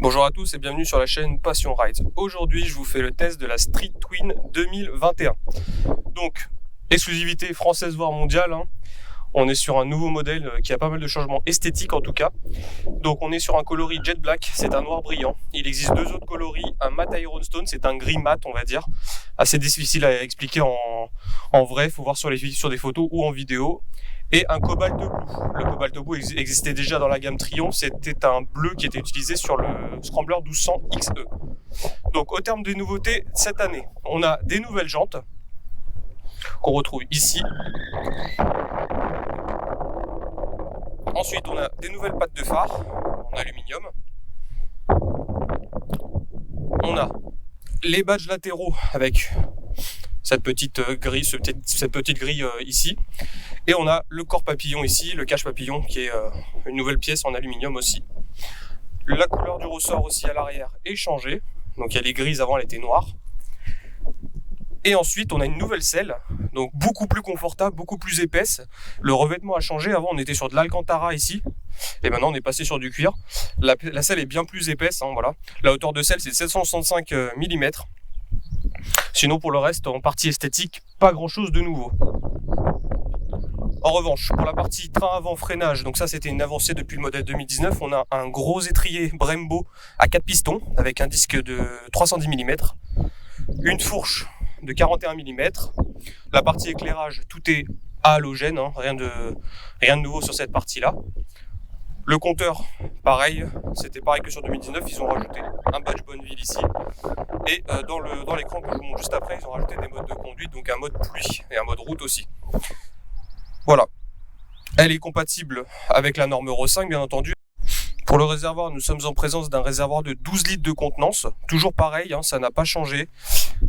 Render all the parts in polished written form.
Bonjour à tous et bienvenue sur la chaîne Passion Rides. Aujourd'hui, je vous fais le test de la Street Twin 2021. Donc, exclusivité française voire mondiale. On est sur un nouveau modèle qui a pas mal de changements esthétiques en tout cas. Donc, on est sur un coloris Jet Black, c'est un noir brillant. Il existe deux autres coloris, un Matte Ironstone, c'est un gris mat, on va dire. Assez difficile à expliquer en vrai, il faut voir sur des photos ou en vidéo. Et un Cobalt Blue. Le Cobalt Blue existait déjà dans la gamme Triumph, c'était un bleu qui était utilisé sur le Scrambler 1200 XE. Donc au terme des nouveautés cette année, on a des nouvelles jantes qu'on retrouve ici. Ensuite on a des nouvelles pattes de phare en aluminium. On a les badges latéraux avec cette petite grille, ici. Et on a le corps papillon ici, le cache papillon qui est une nouvelle pièce en aluminium aussi. La couleur du ressort aussi à l'arrière est changée. Donc elle est grise, avant elle était noire. Et ensuite on a une nouvelle selle, donc beaucoup plus confortable, beaucoup plus épaisse. Le revêtement a changé, avant on était sur de l'Alcantara ici. Et maintenant on est passé sur du cuir. La selle est bien plus épaisse, voilà. La hauteur de selle c'est 765 mm. Sinon pour le reste, en partie esthétique, pas grand chose de nouveau. En revanche, pour la partie train avant freinage, donc ça c'était une avancée depuis le modèle 2019, on a un gros étrier Brembo à 4 pistons avec un disque de 310 mm, une fourche de 41 mm, la partie éclairage, tout est à halogène, rien de nouveau sur cette partie-là. Le compteur, pareil, c'était pareil que sur 2019, ils ont rajouté un badge Bonneville ici. Et dans l'écran que je vous montre juste après, ils ont rajouté des modes de conduite, donc un mode pluie et un mode route aussi. Voilà. Elle est compatible avec la norme Euro 5, bien entendu. Pour le réservoir, nous sommes en présence d'un réservoir de 12 litres de contenance. Toujours pareil, ça n'a pas changé.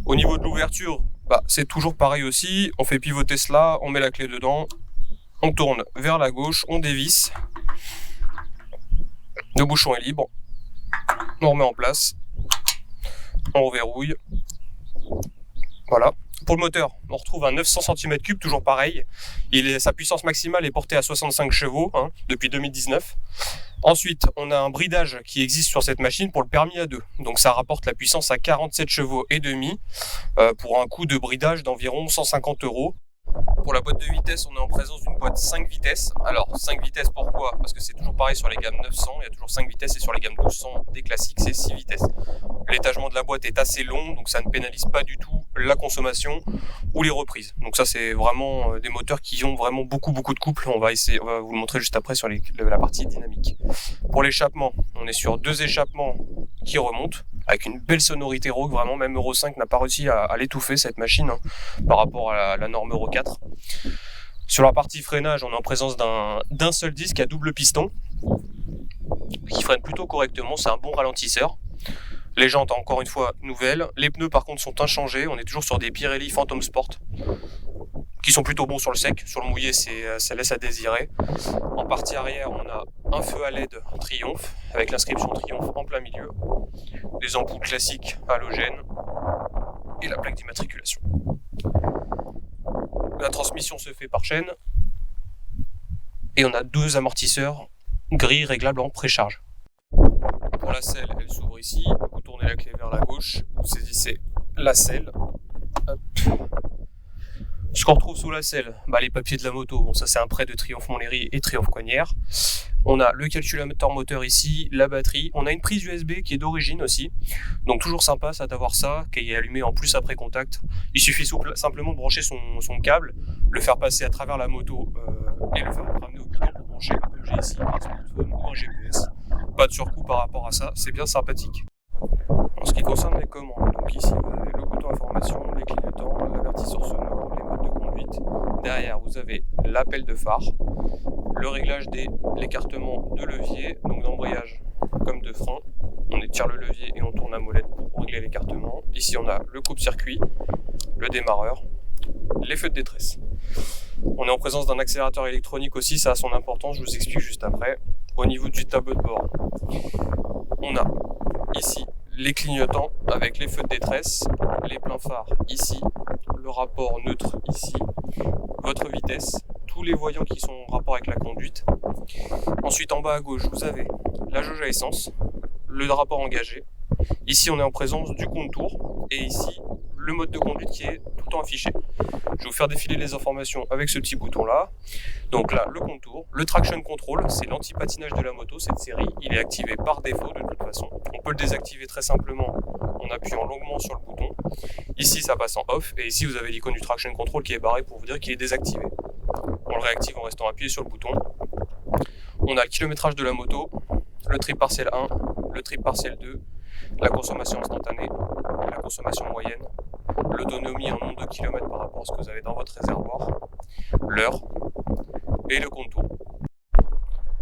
Au niveau de l'ouverture, c'est toujours pareil aussi. On fait pivoter cela, on met la clé dedans, on tourne vers la gauche, on dévisse. Le bouchon est libre. On remet en place. On reverrouille. Voilà. Pour le moteur, on retrouve un 900 cm3, toujours pareil. Sa puissance maximale est portée à 65 chevaux depuis 2019. Ensuite, on a un bridage qui existe sur cette machine pour le permis A2. Donc ça rapporte la puissance à 47 chevaux et demi pour un coût de bridage d'environ 150 €. Pour la boîte de vitesse, on est en présence d'une boîte 5 vitesses. Alors 5 vitesses pourquoi? Parce que c'est toujours pareil sur les gammes 900, il y a toujours 5 vitesses et sur les gammes 1200 des classiques c'est 6 vitesses. L'étagement de la boîte est assez long, donc ça ne pénalise pas du tout la consommation ou les reprises. Donc ça c'est vraiment des moteurs qui ont vraiment beaucoup de couple. On va vous le montrer juste après sur la partie dynamique. Pour l'échappement, on est sur deux échappements qui remontent avec une belle sonorité Rogue, vraiment même Euro 5 n'a pas réussi à l'étouffer cette machine par rapport à la norme Euro 4. Sur la partie freinage, on est en présence d'un seul disque à double piston qui freine plutôt correctement, c'est un bon ralentisseur. Les jantes encore une fois nouvelles, les pneus par contre sont inchangés, on est toujours sur des Pirelli Phantom Sport qui sont plutôt bons sur le sec, sur le mouillé ça laisse à désirer. En partie arrière on a un feu à LED Triumph avec l'inscription Triumph en plein milieu, des ampoules classiques halogènes et la plaque d'immatriculation. La transmission se fait par chaîne et on a deux amortisseurs gris réglables en précharge. Pour la selle, elle s'ouvre ici, vous tournez la clé vers la gauche, vous saisissez la selle. Hop. Ce qu'on retrouve sous la selle, les papiers de la moto, bon ça c'est un prêt de Triomphe Montlhéry et Triomphe Cognères. On a le calculateur moteur ici, la batterie, on a une prise USB qui est d'origine aussi, donc toujours sympa ça d'avoir ça, qui est allumé en plus après contact. Il suffit simplement de brancher son câble, le faire passer à travers la moto et le faire ramener au bidon pour brancher comme j'ai ici un smartphone ou un GPS. Pas de surcoût par rapport à ça, c'est bien sympathique. En ce qui concerne les commandes, donc ici vous avez le bouton information, les clignotants, l'avertisseur sonore, les modes de conduite. Derrière vous avez l'appel de phare, le réglage des écartements de levier, donc d'embrayage comme de frein. On étire le levier et on tourne à molette pour régler l'écartement. Ici on a le coupe-circuit, le démarreur, les feux de détresse. On est en présence d'un accélérateur électronique aussi, ça a son importance, je vous explique juste après. Au niveau du tableau de bord, on a ici les clignotants avec les feux de détresse, les pleins phares ici, le rapport neutre ici, votre vitesse, tous les voyants qui sont en rapport avec la conduite. Ensuite en bas à gauche vous avez la jauge à essence, le rapport engagé. Ici, on est en présence du contour et ici, le mode de conduite qui est tout le temps affiché. Je vais vous faire défiler les informations avec ce petit bouton là. Donc là, le contour, le traction control, c'est l'anti-patinage de la moto, cette série. Il est activé par défaut de toute façon. On peut le désactiver très simplement en appuyant longuement sur le bouton. Ici, ça passe en off et ici, vous avez l'icône du traction control qui est barré pour vous dire qu'il est désactivé. On le réactive en restant appuyé sur le bouton. On a le kilométrage de la moto, le trip partiel 1, le trip partiel 2, la consommation instantanée, la consommation moyenne, l'autonomie en nombre de kilomètres par rapport à ce que vous avez dans votre réservoir, l'heure et le contour.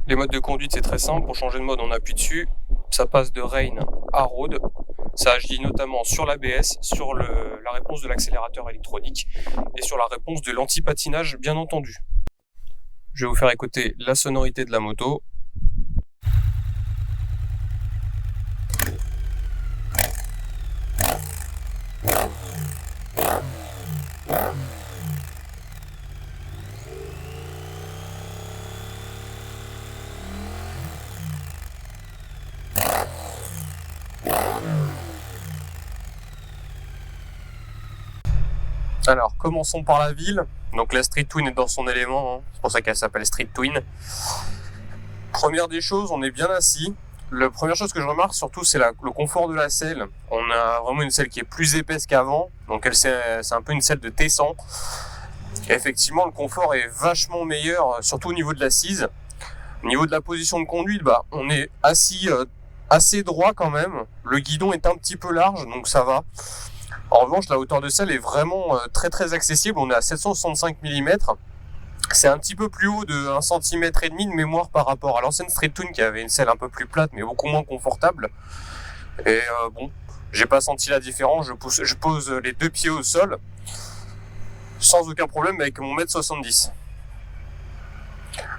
Les modes de conduite, c'est très simple. Pour changer de mode, on appuie dessus. Ça passe de rain à road. Ça agit notamment sur l'ABS, sur la réponse de l'accélérateur électronique et sur la réponse de l'anti-patinage, bien entendu. Je vais vous faire écouter la sonorité de la moto. Alors, commençons par la ville. Donc la Street Twin est dans son élément, hein. C'est pour ça qu'elle s'appelle Street Twin. Première des choses, on est bien assis. La première chose que je remarque surtout, c'est le confort de la selle. On a vraiment une selle qui est plus épaisse qu'avant, donc c'est un peu une selle de T100. Et effectivement, le confort est vachement meilleur, surtout au niveau de l'assise. Au niveau de la position de conduite, on est assis assez droit quand même. Le guidon est un petit peu large, donc ça va. En revanche, la hauteur de selle est vraiment très très accessible. On est à 765 mm. C'est un petit peu plus haut de 1,5 cm de mémoire par rapport à l'ancienne Street Twin qui avait une selle un peu plus plate mais beaucoup moins confortable. Et bon, j'ai pas senti la différence. Je pose les deux pieds au sol sans aucun problème avec mon 1m70 m.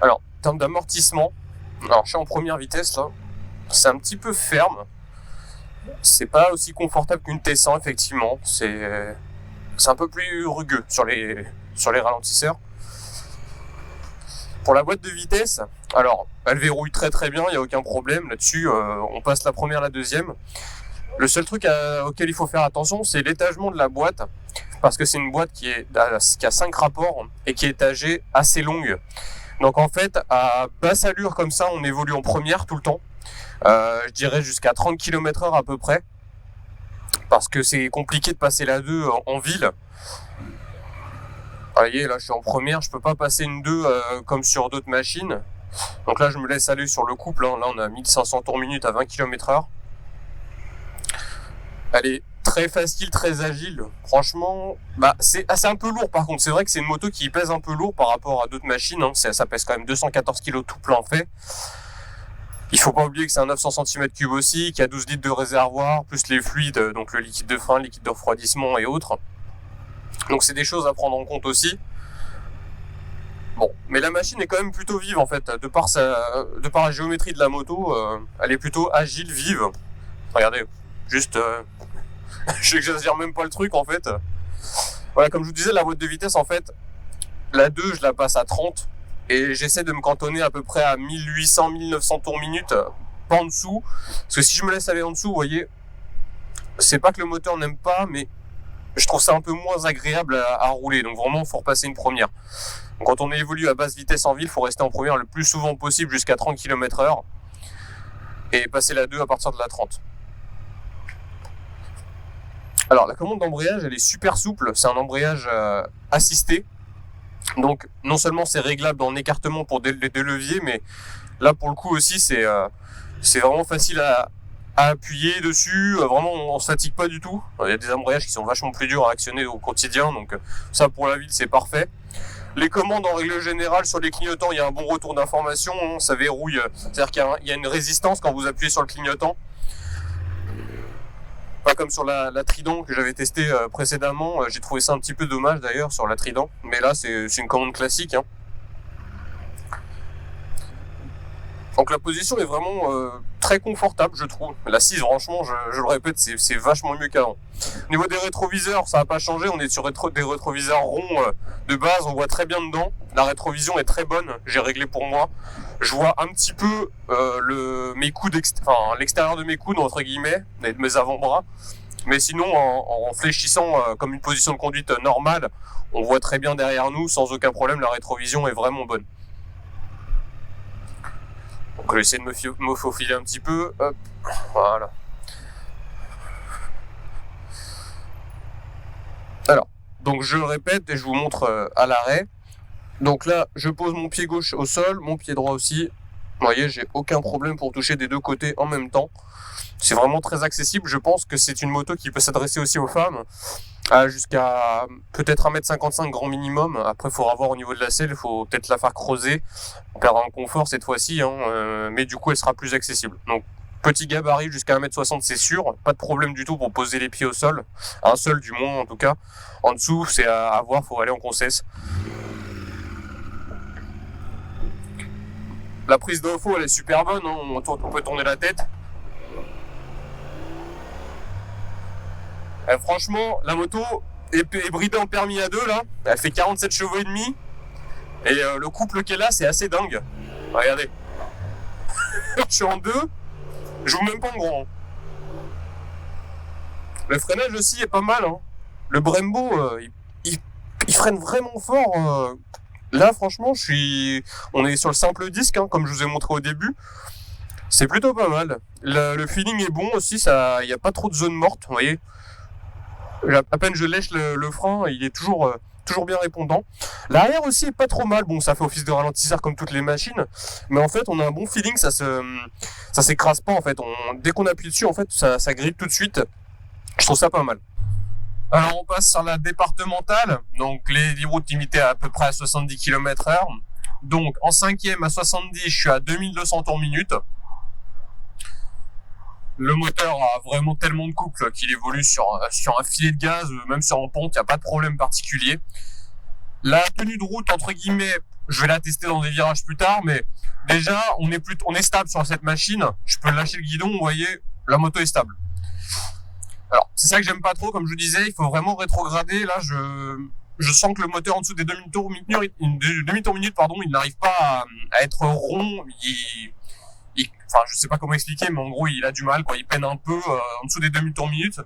Alors, en termes d'amortissement, alors je suis en première vitesse là. C'est un petit peu ferme. C'est pas aussi confortable qu'une T100 effectivement, c'est un peu plus rugueux sur les ralentisseurs. Pour la boîte de vitesse, alors elle verrouille très très bien, il n'y a aucun problème là-dessus, on passe la première, la deuxième. Le seul truc auquel il faut faire attention, c'est l'étagement de la boîte, parce que c'est une boîte qui a 5 rapports et qui est étagée assez longue. Donc en fait, à basse allure comme ça, on évolue en première tout le temps. Je dirais jusqu'à 30 km/h à peu près, parce que c'est compliqué de passer la 2 en ville. Vous voyez, là je suis en première, je peux pas passer une 2 comme sur d'autres machines. Donc là je me laisse aller sur le couple, hein. Là on a 1500 tours minute à 20 km/h. Elle est très facile, très agile. Franchement, c'est un peu lourd par contre. C'est vrai que c'est une moto qui pèse un peu lourd par rapport à d'autres machines, hein. Ça pèse quand même 214 kg tout plein fait. Il faut pas oublier que c'est un 900 cm3 aussi, qu'il y a 12 litres de réservoir, plus les fluides, donc le liquide de frein, le liquide de refroidissement et autres. Donc c'est des choses à prendre en compte aussi. Bon, mais la machine est quand même plutôt vive en fait, de par la géométrie de la moto, elle est plutôt agile, vive. Regardez, juste, j'exagère même pas le truc en fait. Voilà, comme je vous disais, la boîte de vitesse en fait, la 2 je la passe à 30. Et j'essaie de me cantonner à peu près à 1800-1900 tours minute, pas en dessous. Parce que si je me laisse aller en dessous, vous voyez, c'est pas que le moteur n'aime pas, mais je trouve ça un peu moins agréable à rouler. Donc vraiment, il faut repasser une première. Donc quand on évolue à basse vitesse en ville, il faut rester en première le plus souvent possible jusqu'à 30 km/h. Et passer la 2 à partir de la 30. Alors la commande d'embrayage, elle est super souple. C'est un embrayage assisté. Donc non seulement c'est réglable en écartement pour les deux leviers, mais là pour le coup aussi c'est vraiment facile à appuyer dessus. Vraiment on se fatigue pas du tout. Il y a des embrayages qui sont vachement plus durs à actionner au quotidien, donc ça pour la ville c'est parfait. Les commandes en règle générale sur les clignotants, il y a un bon retour d'information, hein, ça verrouille, c'est-à-dire qu'il y a une résistance quand vous appuyez sur le clignotant. Pas comme sur la Trident que j'avais testé précédemment, j'ai trouvé ça un petit peu dommage d'ailleurs sur la Trident, mais là c'est une commande classique, hein. Donc la position est vraiment très confortable je trouve. L'assise franchement, je le répète, c'est vachement mieux qu'avant. Au niveau des rétroviseurs, ça n'a pas changé, on est sur des rétroviseurs ronds de base, on voit très bien dedans. La rétrovision est très bonne, j'ai réglé pour moi. Je vois un petit peu mes coudes, l'extérieur de mes coudes, entre guillemets, et de mes avant-bras. Mais sinon, en fléchissant comme une position de conduite normale, on voit très bien derrière nous, sans aucun problème, la rétrovision est vraiment bonne. Donc je vais essayer de me faufiler un petit peu. Hop, voilà. Alors, donc je le répète et je vous montre à l'arrêt. Donc là, je pose mon pied gauche au sol, mon pied droit aussi. Vous voyez, j'ai aucun problème pour toucher des deux côtés en même temps. C'est vraiment très accessible. Je pense que c'est une moto qui peut s'adresser aussi aux femmes, jusqu'à peut-être 1m55 grand minimum. Après, il faudra voir au niveau de la selle, il faut peut-être la faire creuser. On perdra en confort cette fois-ci, mais du coup, elle sera plus accessible. Donc, petit gabarit jusqu'à 1m60, c'est sûr. Pas de problème du tout pour poser les pieds au sol. Un seul, du moins, en tout cas. En dessous, c'est à voir, il faut aller en concesse. La prise d'info, elle est super bonne, on peut tourner la tête. Et franchement, la moto est bridée en permis à 2 là. Elle fait 47 chevaux et demi. Et le couple qu'elle a, c'est assez dingue. Regardez. Je suis en 2. Je joue même pas en grand. Le freinage aussi est pas mal. Le Brembo, il freine vraiment fort. Là, franchement, on est sur le simple disque, comme je vous ai montré au début. C'est plutôt pas mal. Le feeling est bon aussi, il n'y a pas trop de zones mortes, vous voyez. À peine je lèche le frein, il est toujours bien répondant. L'arrière aussi est pas trop mal. Bon, ça fait office de ralentisseur comme toutes les machines, mais en fait, on a un bon feeling, ça s'écrase pas en fait. Dès qu'on appuie dessus, en fait, ça grippe tout de suite. Je trouve ça pas mal. Alors on passe sur la départementale, donc les routes limitées à peu près à 70 km/h. Donc en 5e à 70, je suis à 2200 tours minute. Le moteur a vraiment tellement de couple qu'il évolue sur un filet de gaz, même sur un pont, il n'y a pas de problème particulier. La tenue de route, entre guillemets, je vais la tester dans des virages plus tard, mais déjà on est stable sur cette machine. Je peux lâcher le guidon, vous voyez, la moto est stable. Alors, c'est ça que j'aime pas trop, comme je vous disais, il faut vraiment rétrograder. Là, je sens que le moteur en dessous des demi-tours minute, il n'arrive pas à être rond. Enfin, je sais pas comment expliquer, mais en gros, il a du mal, quoi. Il peine un peu en dessous des demi-tours minute.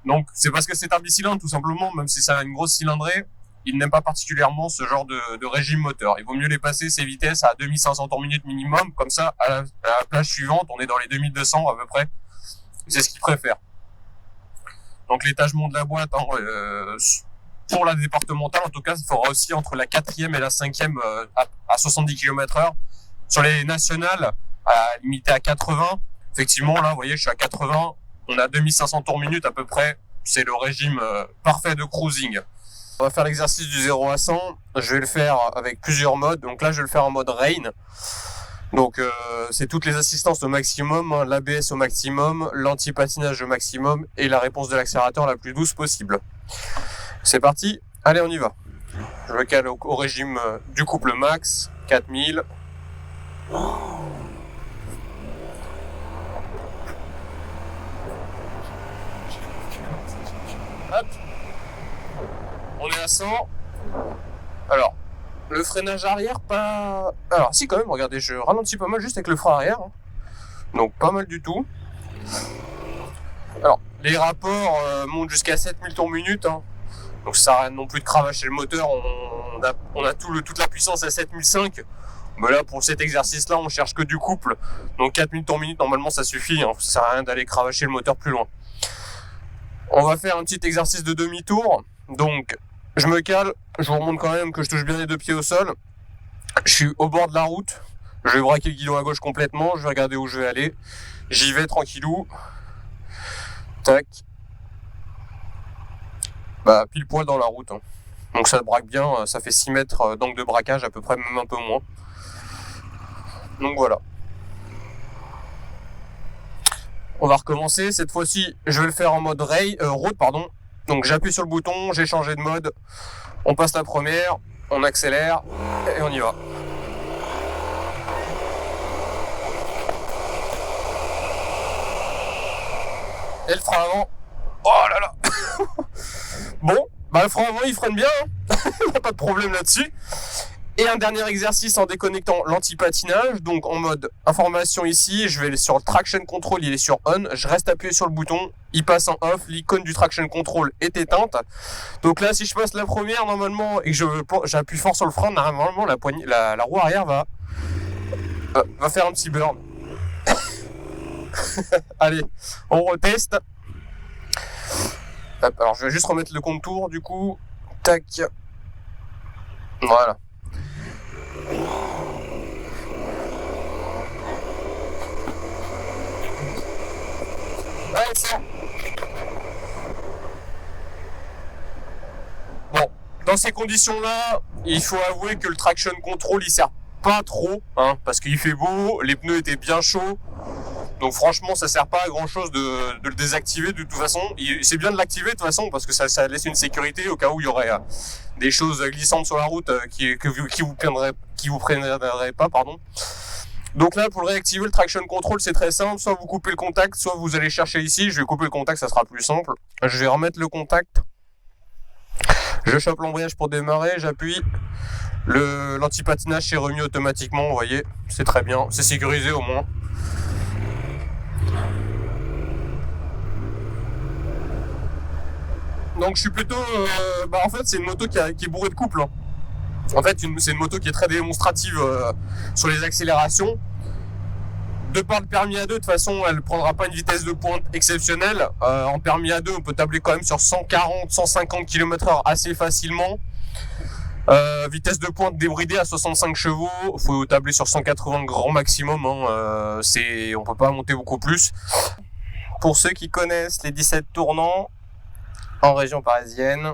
Donc, c'est parce que c'est un bicylindre, tout simplement, même si ça a une grosse cylindrée, il n'aime pas particulièrement ce genre de régime moteur. Il vaut mieux les passer, ces vitesses, à 2500 tours minute minimum. Comme ça, à la plage suivante, on est dans les 2200 à peu près. C'est ce qu'il préfère. Donc l'étagement de la boîte, pour la départementale, en tout cas, il faudra aussi entre la 4e et la 5e à 70 km/h. Sur les nationales, limité à 80, effectivement, là, vous voyez, je suis à 80, on a 2500 tours minute à peu près. C'est le régime parfait de cruising. On va faire l'exercice du 0 à 100. Je vais le faire avec plusieurs modes. Donc là, je vais le faire en mode rain. Donc c'est toutes les assistances au maximum, l'ABS au maximum, l'anti-patinage au maximum et la réponse de l'accélérateur la plus douce possible. C'est parti, allez on y va. Je me cale au régime du couple max, 4000. Hop. On est à 100. Alors, le freinage arrière, pas... Alors, si, quand même, regardez, je ralentis pas mal juste avec le frein arrière. Donc, pas mal du tout. Alors, les rapports montent jusqu'à 7000 tours minute. Donc, ça sert à rien non plus de cravacher le moteur. On a toute la puissance à 7005. Mais là, pour cet exercice-là, on cherche que du couple. Donc, 4000 tours minute, normalement, ça suffit. Ça sert à rien d'aller cravacher le moteur plus loin. On va faire un petit exercice de demi-tour. Donc, je me cale, je vous remonte quand même que je touche bien les deux pieds au sol. Je suis au bord de la route. Je vais braquer le guidon à gauche complètement. Je vais regarder où je vais aller. J'y vais tranquillou. Tac. Bah, pile poil dans la route. Donc ça braque bien. Ça fait 6 mètres d'angle de braquage à peu près, même un peu moins. Donc voilà. On va recommencer. Cette fois-ci, je vais le faire en mode road, pardon. Donc j'appuie sur le bouton, j'ai changé de mode. On passe la première, on accélère et on y va. Et le frein avant. Oh là là. Bon, bah le frein avant il freine bien. Il n'y a pas de problème là-dessus. Et un dernier exercice en déconnectant l'anti-patinage, donc en mode information ici, je vais sur le traction control, il est sur on, je reste appuyé sur le bouton, il passe en off, l'icône du traction control est éteinte. Donc là, si je passe la première normalement et que j'appuie fort sur le frein, normalement la roue arrière va faire un petit burn. Allez, on reteste. Hop, alors je vais juste remettre le contour du coup. Tac. Voilà. Ouais, ça. Bon, dans ces conditions-là, il faut avouer que le traction control il sert pas trop, hein, parce qu'il fait beau, les pneus étaient bien chauds. Donc franchement, ça sert pas à grand chose de le désactiver de toute façon. C'est bien de l'activer de toute façon parce que ça laisse une sécurité au cas où il y aurait des choses glissantes sur la route qui vous prendraient pas, pardon. Donc là, pour le réactiver, le traction control, c'est très simple. Soit vous coupez le contact, soit vous allez chercher ici. Je vais couper le contact, ça sera plus simple. Je vais remettre le contact. Je chope l'embrayage pour démarrer, j'appuie. L'anti-patinage s'est remis automatiquement, vous voyez. C'est très bien, c'est sécurisé au moins. Donc je suis plutôt... en fait, c'est une moto qui est bourrée de couple. Hein. En fait, c'est une moto qui est très démonstrative sur les accélérations. De par le permis A2, de toute façon, elle ne prendra pas une vitesse de pointe exceptionnelle. En permis A2, on peut tabler quand même sur 140-150 km/h assez facilement. Vitesse de pointe débridée à 65 chevaux, il faut tabler sur 180 grand maximum. Hein. On peut pas monter beaucoup plus. Pour ceux qui connaissent les 17 tournants en région parisienne,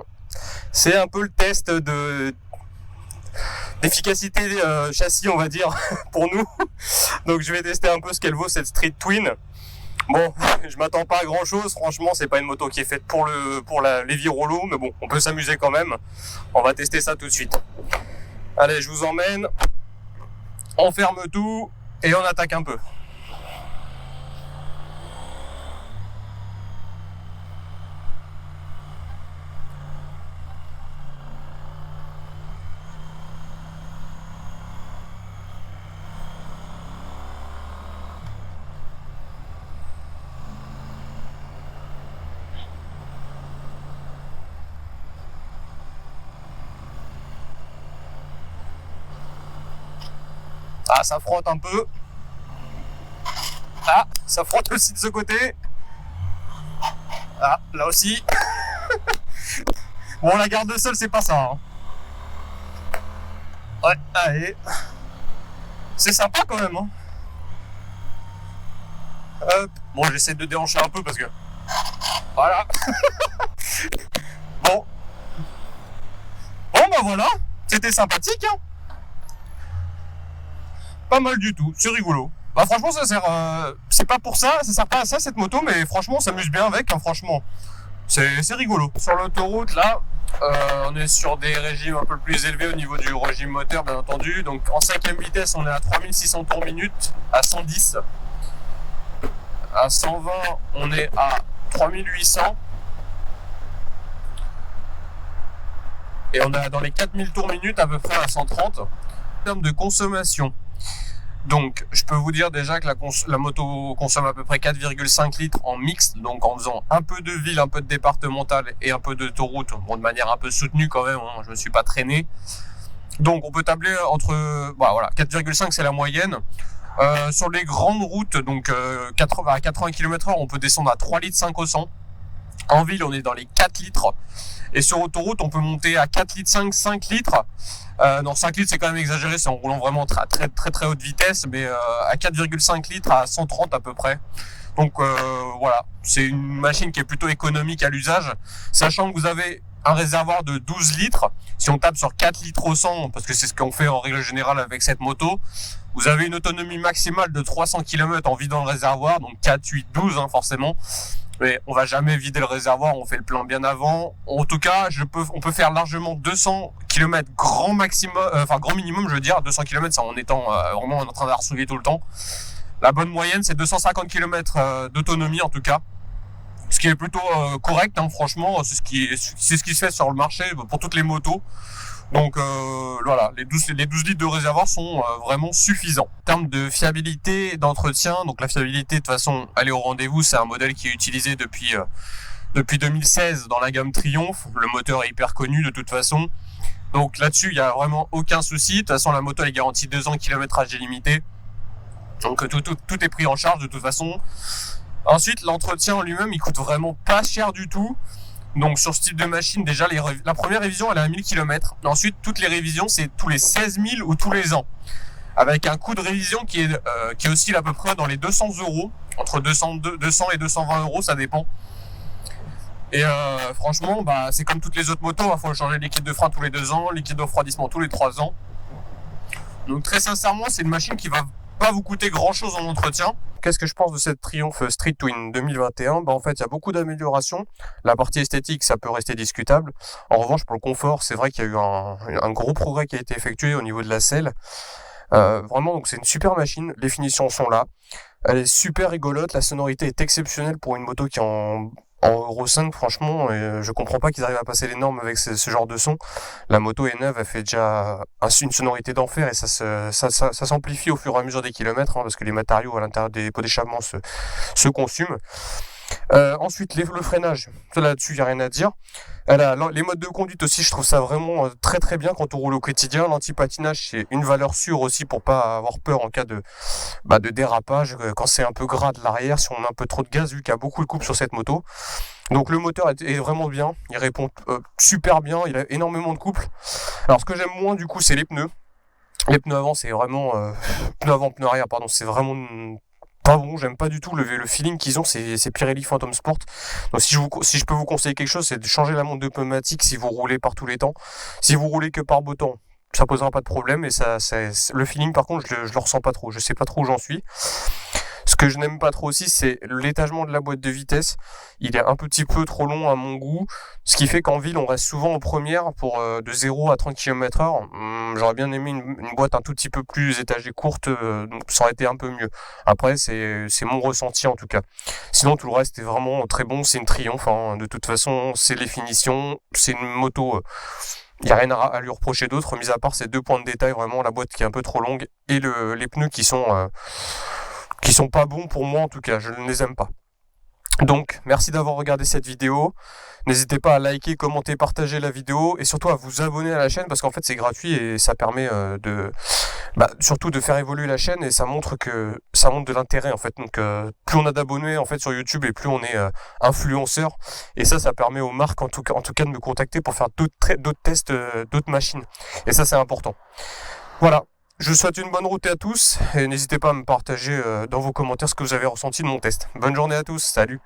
c'est un peu le test d'efficacité châssis, on va dire, pour nous. Donc je vais tester un peu ce qu'elle vaut cette Street Twin. Bon, je m'attends pas à grand chose, franchement c'est pas une moto qui est faite pour les vies rouleaux, mais bon, on peut s'amuser quand même. On va tester ça tout de suite. Allez, je vous emmène, on ferme tout et on attaque un peu. Ah, ça frotte un peu. Ah, ça frotte aussi de ce côté. Ah, là aussi. Bon, la garde de sol, c'est pas ça. Hein. Ouais, allez. C'est sympa quand même. Hein. Hop. Bon, j'essaie de déhancher un peu parce que... Voilà. Bon. Bon, bah voilà. C'était sympathique, hein. Pas mal du tout, c'est rigolo. Bah franchement ça sert, c'est pas pour ça sert pas à ça cette moto, mais franchement on s'amuse bien avec, hein, franchement. C'est rigolo. Sur l'autoroute là, on est sur des régimes un peu plus élevés au niveau du régime moteur bien entendu. Donc en 5ème vitesse on est à 3600 tours minute, à 110. À 120 on est à 3800. Et on est dans les 4000 tours minute à peu près à 130. En termes de consommation. Donc, je peux vous dire déjà que la moto consomme à peu près 4,5 litres en mixte, donc en faisant un peu de ville, un peu de départemental et un peu d'autoroute, bon, de manière un peu soutenue quand même, hein, je me suis pas traîné. Donc, on peut tabler entre, 4,5 c'est la moyenne. Sur les grandes routes, donc à 80 km/h, on peut descendre à 3 litres 5 au 100. En ville, on est dans les 4 litres. Et sur autoroute, on peut monter à 4 litres 5 litres. Non, 5 litres, c'est quand même exagéré, c'est en roulant vraiment très haute vitesse, mais à 4,5 litres à 130 à peu près. Donc voilà, c'est une machine qui est plutôt économique à l'usage, sachant que vous avez un réservoir de 12 litres. Si on tape sur 4 litres au 100, parce que c'est ce qu'on fait en règle générale avec cette moto, vous avez une autonomie maximale de 300 km en vidant le réservoir, donc 4, 8, 12 hein, forcément. Mais on va jamais vider le réservoir, on fait le plein bien avant. En tout cas, on peut faire largement 200 km grand maximum, grand minimum, je veux dire, 200 km, c'est en étant vraiment en train d'arsouiller tout le temps. La bonne moyenne, c'est 250 km d'autonomie en tout cas. Ce qui est plutôt correct, hein, franchement, c'est ce qui se fait sur le marché pour toutes les motos. Donc voilà, les 12 litres de réservoir sont vraiment suffisants. En termes de fiabilité d'entretien, donc la fiabilité de toute façon, elle est au rendez-vous, c'est un modèle qui est utilisé depuis 2016 dans la gamme Triumph. Le moteur est hyper connu de toute façon. Donc là-dessus, il n'y a vraiment aucun souci. De toute façon, la moto elle est garantie 2 ans, kilométrage illimité. Donc tout est pris en charge de toute façon. Ensuite, l'entretien en lui-même, il coûte vraiment pas cher du tout. Donc sur ce type de machine, déjà la première révision elle est à 1000 km. Ensuite, toutes les révisions c'est tous les 16 000 ou tous les ans. Avec un coût de révision qui oscille à peu près dans les 200 euros. Entre 200 et 220 euros, ça dépend. Et franchement, bah, c'est comme toutes les autres motos, il faut changer le liquide de frein tous les 2 ans, le liquide de refroidissement tous les 3 ans. Donc très sincèrement, c'est une machine qui va pas vous coûter grand chose en entretien. Qu'est-ce que je pense de cette Triumph Street Twin 2021 ? Bah en fait, il y a beaucoup d'améliorations. La partie esthétique, ça peut rester discutable. En revanche, pour le confort, c'est vrai qu'il y a eu un gros progrès qui a été effectué au niveau de la selle. Vraiment, donc c'est une super machine. Les finitions sont là. Elle est super rigolote. La sonorité est exceptionnelle pour une moto qui est en Euro 5, franchement, je comprends pas qu'ils arrivent à passer les normes avec ce genre de son. La moto est neuve, elle fait déjà une sonorité d'enfer et ça s'amplifie au fur et à mesure des kilomètres, hein, parce que les matériaux à l'intérieur des pots d'échappement se consument. Ensuite, le freinage, là-dessus, il n'y a rien à dire. Les modes de conduite aussi, je trouve ça vraiment très très bien quand on roule au quotidien. L'anti-patinage, c'est une valeur sûre aussi pour pas avoir peur en cas de dérapage, quand c'est un peu gras de l'arrière, si on a un peu trop de gaz, vu qu'il y a beaucoup de couple sur cette moto. Donc le moteur est vraiment bien, il répond super bien, il a énormément de couple. Alors ce que j'aime moins du coup, c'est les pneus. Les pneus avant, c'est vraiment... pneus avant, pneus arrière, pardon, c'est vraiment... pas bon, j'aime pas du tout le feeling qu'ils ont, c'est Pirelli Phantom Sport. Donc si je peux vous conseiller quelque chose, c'est de changer la montre de pneumatique si vous roulez par tous les temps. Si vous roulez que par beau temps, ça posera pas de problème, et le feeling par contre je le ressens pas trop, je sais pas trop où j'en suis. Ce que je n'aime pas trop aussi, c'est l'étagement de la boîte de vitesse. Il est un petit peu trop long à mon goût, ce qui fait qu'en ville, on reste souvent en première pour de 0 à 30 km/h. J'aurais bien aimé une boîte un tout petit peu plus étagée courte, donc ça aurait été un peu mieux. Après, c'est mon ressenti en tout cas. Sinon, tout le reste est vraiment très bon, c'est une Triumph, hein. De toute façon, c'est les finitions, c'est une moto... Il n'y a rien à lui reprocher d'autre, mis à part ces 2 points de détail, vraiment la boîte qui est un peu trop longue et les pneus qui sont pas bons pour moi en tout cas, je ne les aime pas. Donc, merci d'avoir regardé cette vidéo. N'hésitez pas à liker, commenter, partager la vidéo et surtout à vous abonner à la chaîne parce qu'en fait c'est gratuit et ça permet surtout de faire évoluer la chaîne et ça montre de l'intérêt en fait. Donc plus on a d'abonnés en fait sur YouTube et plus on est influenceur et ça permet aux marques en tout cas de me contacter pour faire d'autres tests, d'autres machines. Et ça c'est important. Voilà. Je vous souhaite une bonne route à tous et n'hésitez pas à me partager dans vos commentaires ce que vous avez ressenti de mon test. Bonne journée à tous, salut!